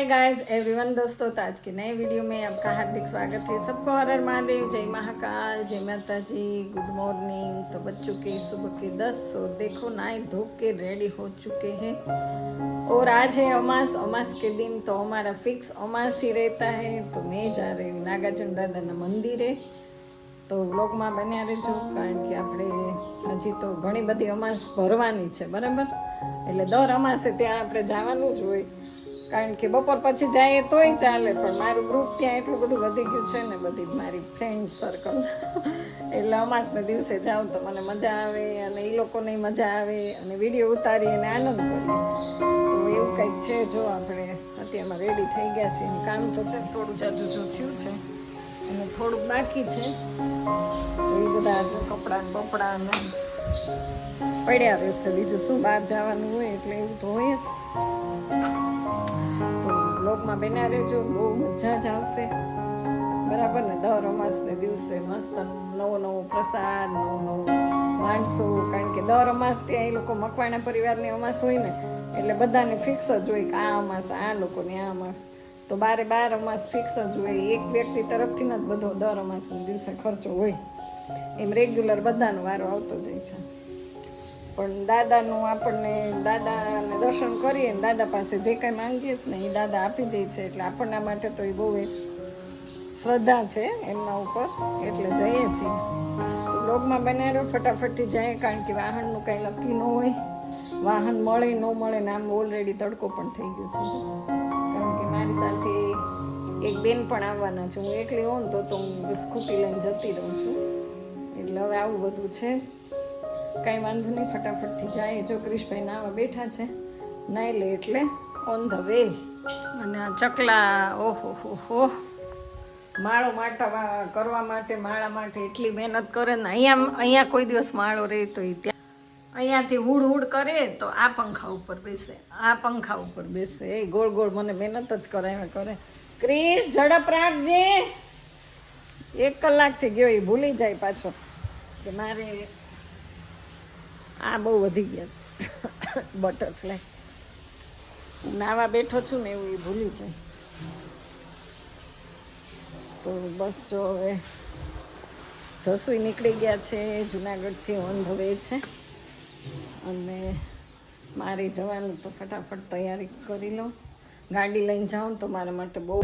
Hi guys everyone दोस्तों, तो आज के नए वीडियो में आपका हार्दिक स्वागत है। सबको हर हर महादेव, जय महाकाल, जय माता जी, गुड मॉर्निंग। तो बज चुके सुबह के 10 और देखो नहाए धो के रेडी हो चुके हैं। और आज है अमास। अमास के दिन तो हमारा फिक्स अमास ही रहता है। तो मैं जा रही हूँ नागार्जुन दादा मंदिरे। तो व्लॉगમાં બન્યા રહેજો, કારણ કે આપણે હજી તો ઘણી બધી અમાસ ભરવાની છે, બરાબર? એટલે દર અમાસે ત્યાં આપણે જવાનું જ હોય, કારણ કે બપોર પછી જાય તોય ચાલે, પણ મારું ગ્રુપ ત્યાં એટલું બધું વધી ગયું છે ને, બધી મારી ફ્રેન્ડ સર્કલ, એટલે અમાસના દિવસે જાઉં તો મને મજા આવે અને એ લોકોને મજા આવે અને વિડીયો ઉતારી અને આનંદ કરીએ. તો એવું કંઈક છે. જો આપણે અત્યારમાં રેડી થઈ ગયા છીએ. કામ તો છે થોડું જાજુ જો થયું છે અને થોડુંક બાકી છે. એ બધા કપડાં બપડા ને પડ્યા રહેશે. બીજું શું, બહાર જવાનું હોય એટલે એવું તો હોય જ. તો બ્લોગમાં બન્યા રહેજો, બહુ મજા જ આવશે, બરાબર ને? દર અમાસને દિવસે મસ્ત નવો નવો પ્રસાદ, નવું નવું માણસો, કારણ કે દર અમાસ ત્યાં એ લોકો મકવાણા પરિવારની અમાસ હોય ને, એટલે બધાને ફિક્સ જ હોય કે આ અમાસ આ લોકોની આ અમાસ. તો 12 અમાસ ફિક્સ જ હોય. એક વ્યક્તિ તરફથી જ બધો દર અમાસના દિવસે ખર્ચો હોય. એમ રેગ્યુલર બધાનો વારો આવતો જાય છે. પણ દાદાનું આપણને દાદાને દર્શન કરીએ ને દાદા પાસે જે કંઈ માંગીએ ને એ દાદા આપી દે છે. એટલે આપણના માટે તો એ બહુ એક શ્રદ્ધા છે એમના ઉપર, એટલે જઈએ છીએ. બ્લોગમાં બનાવ્યો ફટાફટથી જાય, કારણ કે વાહનનું કાંઈ નક્કી ન હોય. વાહન મળે ન મળે ને આમ ઓલરેડી તડકો પણ થઈ ગયો છે. કારણ કે મારી સાથે એક બેન પણ આવવાના છે. હું એકલી હોઉં ને તો હું સ્કૂટી લઈને જતી રહું છું. એટલે હવે આવું બધું છે. કાંઈ વાંધો નહીં, ફટાફટથી જાય. જો ક્રિશભાઈ નાવા બેઠા છે, નાઈ લે એટલે ઓન ધ વે. અને આ ચકલા, ઓહો હો, માળો કરવા માટે, માળા માટે એટલી મહેનત કરે ને. અહીંયા કોઈ દિવસ માળો રહે તો એ ત્યાં અહીંયાથી હુડ કરે તો આ પંખા ઉપર બેસે, આ પંખા ઉપર બેસે. એ ગોળ ગોળ મને મહેનત જ કરાવે કરે. ક્રિશ ઝડપ રાખજે. 1 કલાકથી ગયો, એ ભૂલી જાય પાછો કે મારે આ બહુ વધી ગયા છે બટરફ્લાય. નાવા બેઠો છું ને એવું એ ભૂલી જાય. તો બસ જો હવે જસુઈ નીકળી ગયા છે, જુનાગઢથી ઓન ધ વે છે. અને મારે જવાનું તો ફટાફટ તૈયારી કરી લો. ગાડી લઈને જાઉં તો મારા માટે બહુ.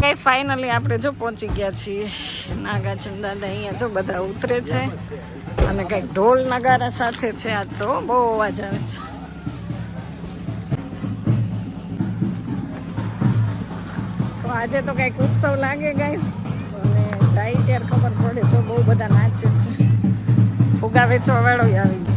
ગાઈસ ફાઇનલી આપણે જો પહોંચી ગયા છીએ નાગાર્જુન દાદા. અહીંયા જો બધા ઉતરે છે અને કંઈક ઢોલ નગારા સાથે છે. આ તો બહુ અવાજ આવે છે. તો આજે તો કંઈક ઉત્સવ લાગે ગાઈસ. અને જાય ત્યારે ખબર પડે. તો બહુ બધા નાચે છે. ફુગા વેચવા વાળો આવી ગયો.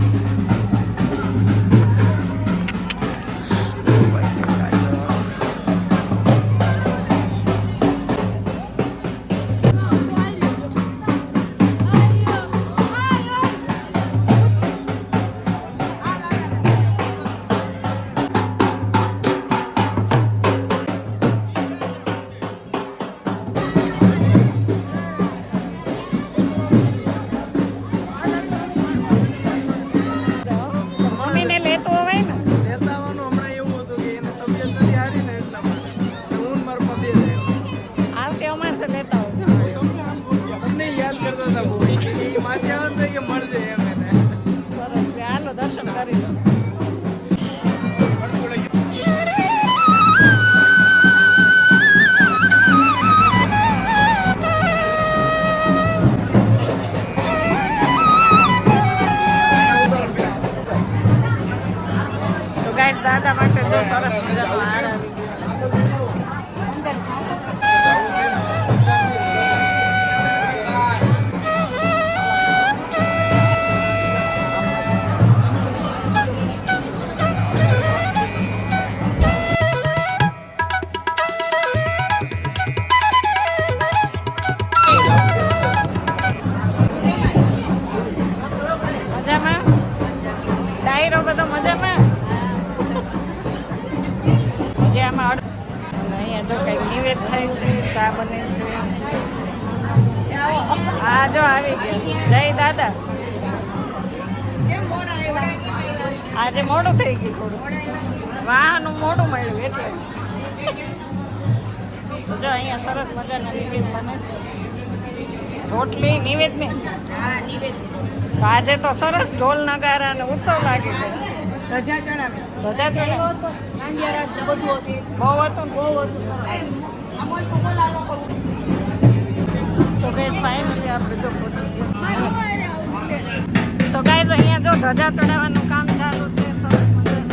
દર્શન કરી લો. તો ગાઈસ દાદા માટે જો સરસ મજાનો હાર આવી ગયો છે. અહીંયા જો કંઈક નિવેદ થાય છે, ચા બને છે. હા જો આવી ગયા. જય દાદા. આજે મોડું થઈ ગયું થોડું. વાહનું મોડું મળ્યું એટલે તો જો અહીંયા સરસ મજાના નિવેદ બને છે. રોટલી નિવેદ ને આજે તો સરસ ઢોલ નગારા અને ઉત્સવ લાગે છે. ધજા ચડાવે ધજા ચડાવે દાંડિયા રાત ને બધું હતું. બહુ હતું. તો ગેસ ફાઇનલી આપણે જો પહોંચી ગયા. તો ગાઈઝ અહીંયા જો ધજા ચડાવવાનું કામ ચાલુ છે. સરસ મજાનું.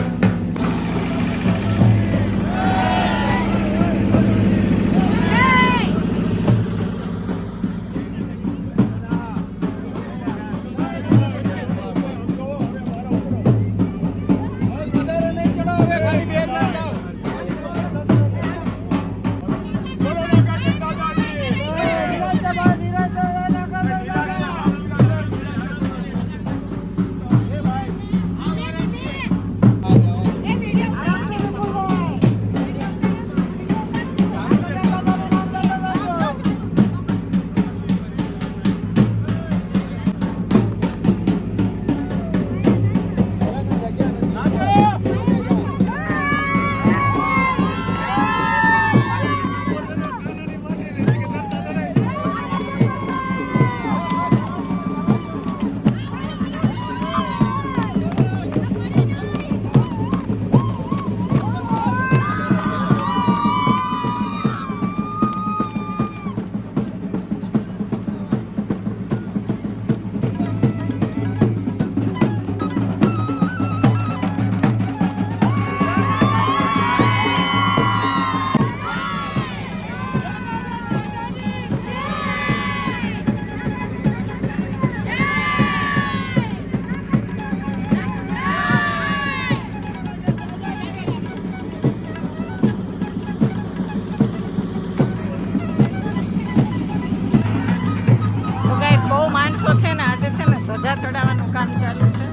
છે ને આજે છે ને ધજા ચડાવવાનું કામ ચાલુ છે.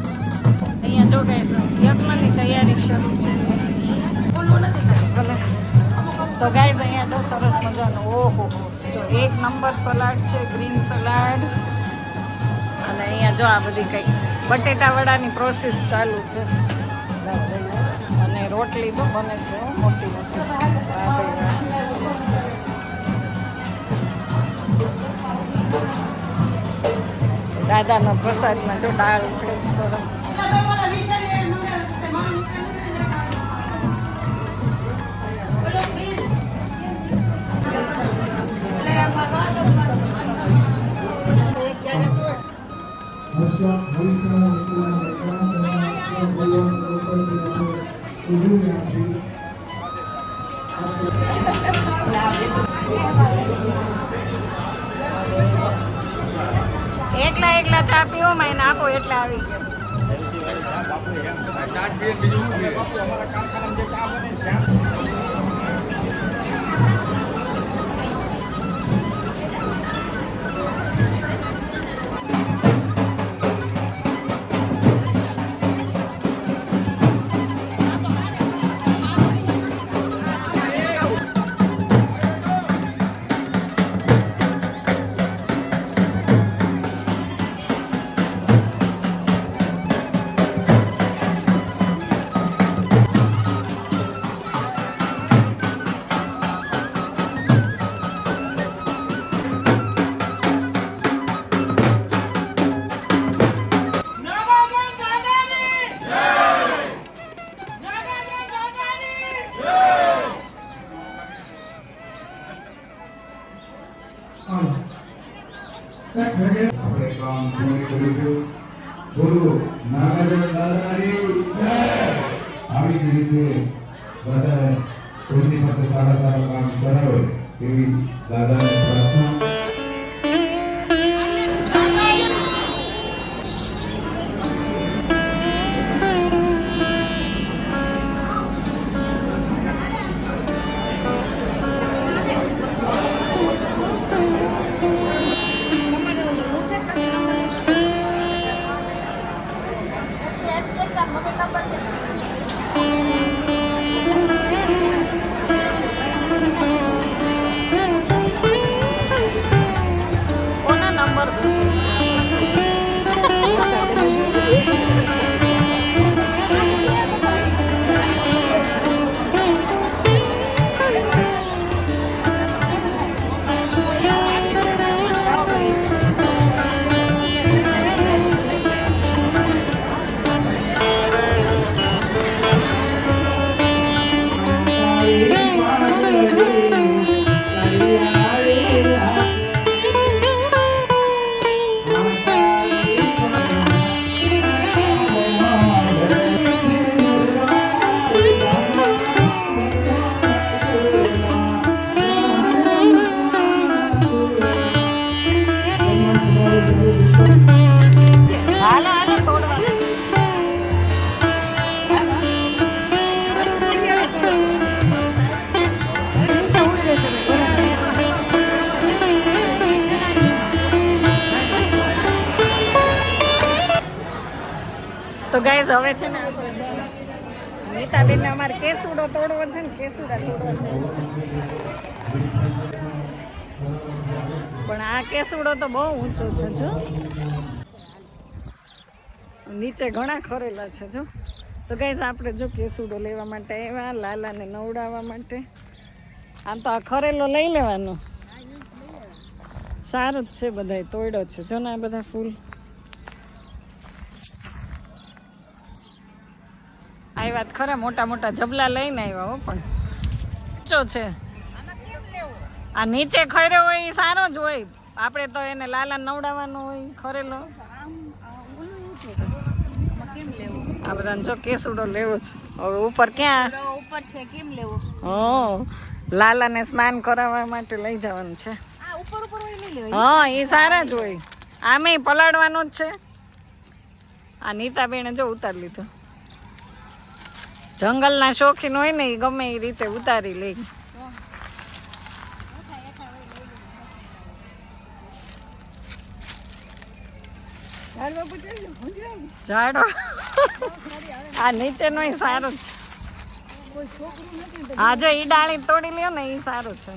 અહીંયા જો ગાઈસ યજ્ઞની તૈયારી શરૂ છે. ભલે તો ગાઈસ અહીંયા જો સરસ મજાનું ઓહો જો 1 નંબર સલાડ છે, ગ્રીન સલાડ. અને અહીંયા જો આ બધી કંઈક બટેટા વડાની પ્રોસેસ ચાલુ છે. અને રોટલી જો બને છે મોટી મોટી. દાદાનો પ્રસાદમાં જો દાળ ઉકળે સરસ. એકલા ચા પીવો માં આપો એટલે આવી ગયો. આપણે કામ પૂર્ણ કર્યું. બોલો નાગાર્જુન દાદાની જય. આવી જ રીતે બધા કોઈની પાસે સારા સારા કામ કરાવે એવી દાદાની પ્રાર્થના. ગાઈઝ હવે છે ને નીતાબેનને અમારે કેસુડો તોડવો છે ને કેસુડા તોડવા છે પણ આ કેસુડો તો બહુ ઊંચો છે જો નીચે ઘણા ખરેલા છે જો તો ગાઈઝ આપણે જો કેસુડો લેવા માટે આવ્યા લાલાને નવડાવવા માટે આમ તો આ ખરેલો લઈ લેવાનો સારું જ છે બધાય તોડ્યો છે જો ને આ બધા ફૂલ આવ્યા ખરા મોટા મોટા જબલા લઈને આવ્યા હો પણ ઊંચો છે આ નીચે ખર્યો હોય એ સારો જ હોય આપણે તો એને લાલા નવડાવવાનો હોય ખરેલો આ બધાને જો કેસુડો લેવો છે હવે ઉપર ક્યાં ઉપર છે કેમ લેવો લાલાને સ્નાન કરાવવા માટે લઈ જવાનું છે આ ઉપર ઉપર હોય લઈ લેવાય હા એ સારા જ હોય આમે પલાળવાનો જ છે આ નીતાબેને જો ઉતારી લીધો જંગલના શોખીન હોય ને એ ગમે એ રીતે ઉતારી લે ઝાડો આ નીચેનો એ સારો જ છે હા જો ઈ ડાળી તોડી લ્યો ને એ સારું છે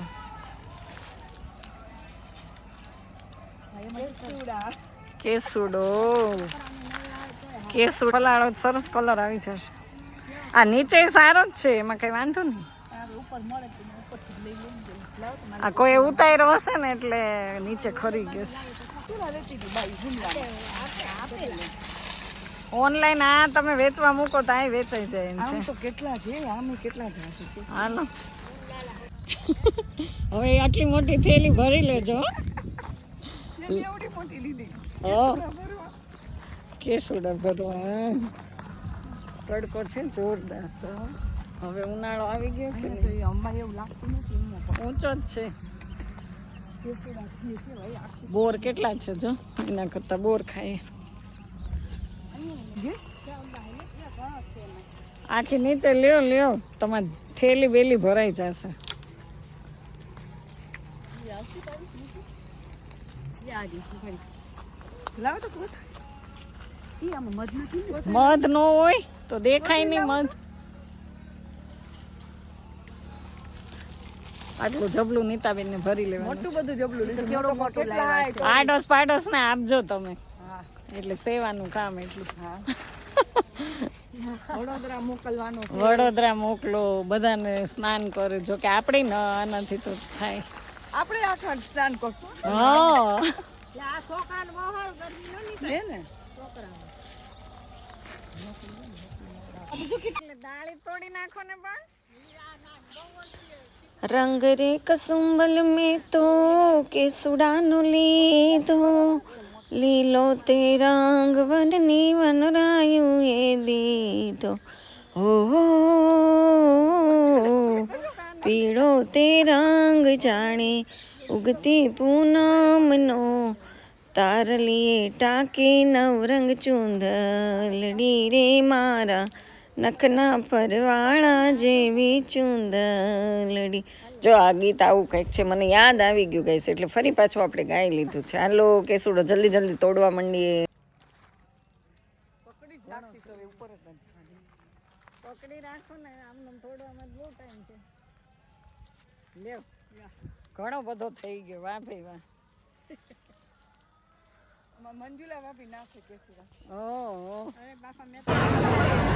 કેસુડો કેસુડો પલાળો સરસ કલર આવી જશે આ નીચે સારો જ છે એમાં કઈ વાંધો નહીં આ કોઈ ઉતાર્યો હશે ને એટલે નીચે ખરી ગયો છે ઓનલાઈન આ તમે વેચવા મૂકો તો આ વેચાઈ જાય એમ છે કેટલા છે આમે કેટલા છે હાલો હવે આટલી મોટી થેલી ભરી લેજો એવડી મોટી લીધી કેસુડા ભરવા તડકો છે જોરદાર હવે ઉનાળો આવી ગયો કે અમારે એવું લાગતું નથી ઊંચો જ છે બોર કેટલા છે જો એના કરતા બોર ખાઈએ આખી નીચે લ્યો તમારી થેલી બેલી ભરાઈ જશે મધ નો હોય તો દેખાય નહીં મધ આટલું જબલું નીતાબેન ને ભરી લેવાનું મોટું બધું જબલું લીધું કેવડો મોટો લાવ્યા આડોસ પાડોસ ને આપજો તમે એટલે સેવાનું કામ એટલું વડોદરા મોકલવાનો છે વડોદરા મોકલો બધાને સ્નાન કરે જો કે આપણે ન આનાથી તો થાય આપણે આખા સ્નાન કરશું હા આ છોકરાને બહાર ગરમી ન નીકળે ને દાળી તોડી નાખો ને પણ રંગ રે કસુંબલ મેં તો કેસુડાનો લીધો લીલો તે રંગ વનની વનરાયું એ દીધો હો પીળો તે રંગ જાણે ઉગતી પૂનમનો તારલીએ ટાકે નવરંગ ચૂંદલડી રે મારા નખના પરવાળા જેવી ચૂંદલડી જો આ ગીત આવું કંઈક છે મને યાદ આવી ગયું ગાઈસ એટલે ફરી પાછું આપણે ગાઈ લીધું છે હાલો કેસુડો જલ્દી જલ્દી તોડવા માંડીએ પકડી રાખો ને આમ તોડવામાં બહુ ટાઈમ છે લ્યો ઘણો બધો થઈ ગયો વાહ ભાઈ વાહ મંજુલા ભાભી નાખે કેસુડા ઓહ અરે બાપા મેં મને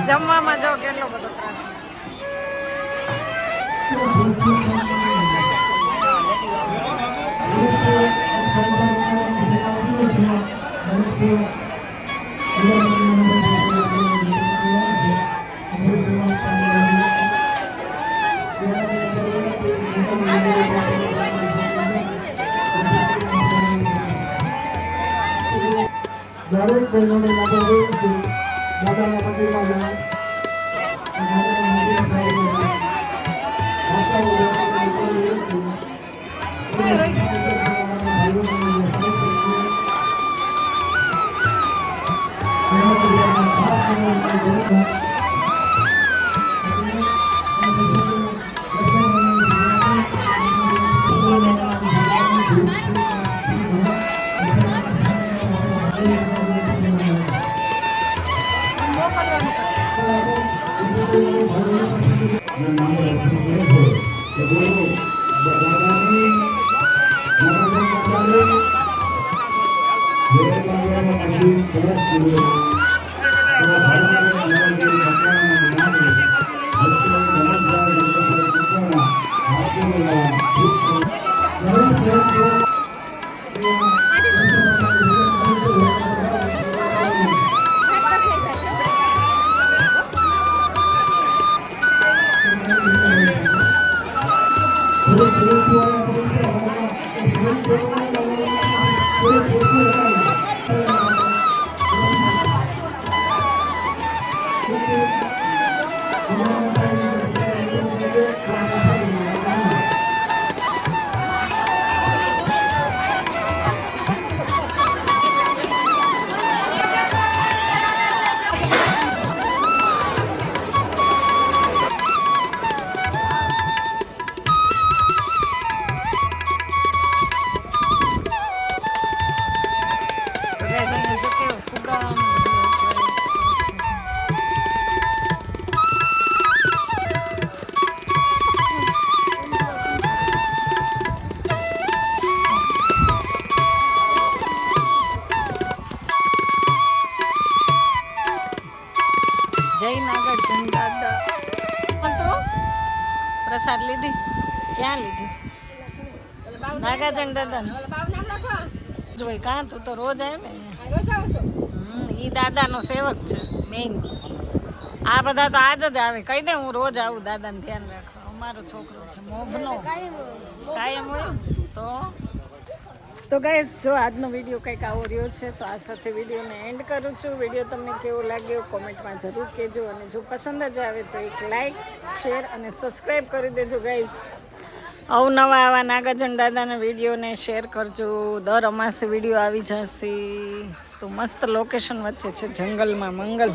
જમવામાં જો કેટલો બધો ત્રાસ. દરેક બહેનોને નમ્ર વિનંતી, દાદાના મંદિરમાં પ્રસાદ લીધી ક્યાં લીધી નાગાજન દાદા જોઈ કાં તું તો રોજ આવે ને ઈ દાદાનો સેવક છે મેઇન. આ બધા તો આજ જ આવે. કહી દે હું રોજ આવું, દાદાને ધ્યાન રાખો. અમારો છોકરો છે મોભનો કાયમ હોય તો ગાઈસ જો આજનો વિડીયો કંઈક આવો રહ્યો છે તો આ સાથે વિડીયોને એન્ડ કરું છું. વિડીયો તમને કેવો લાગ્યો કોમેન્ટમાં જરૂર કહેજો અને જો પસંદ જ આવે તો એક લાઈક શેર અને સબસ્ક્રાઈબ કરી દેજો ગાઈસ. અવનવા આવા નાગાજન દાદાના વિડીયોને શેર કરજો. દર અમાસે વિડીયો આવી જશે. તો મસ્ત લોકેશન વચ્ચે છે જંગલમાં મંગલ.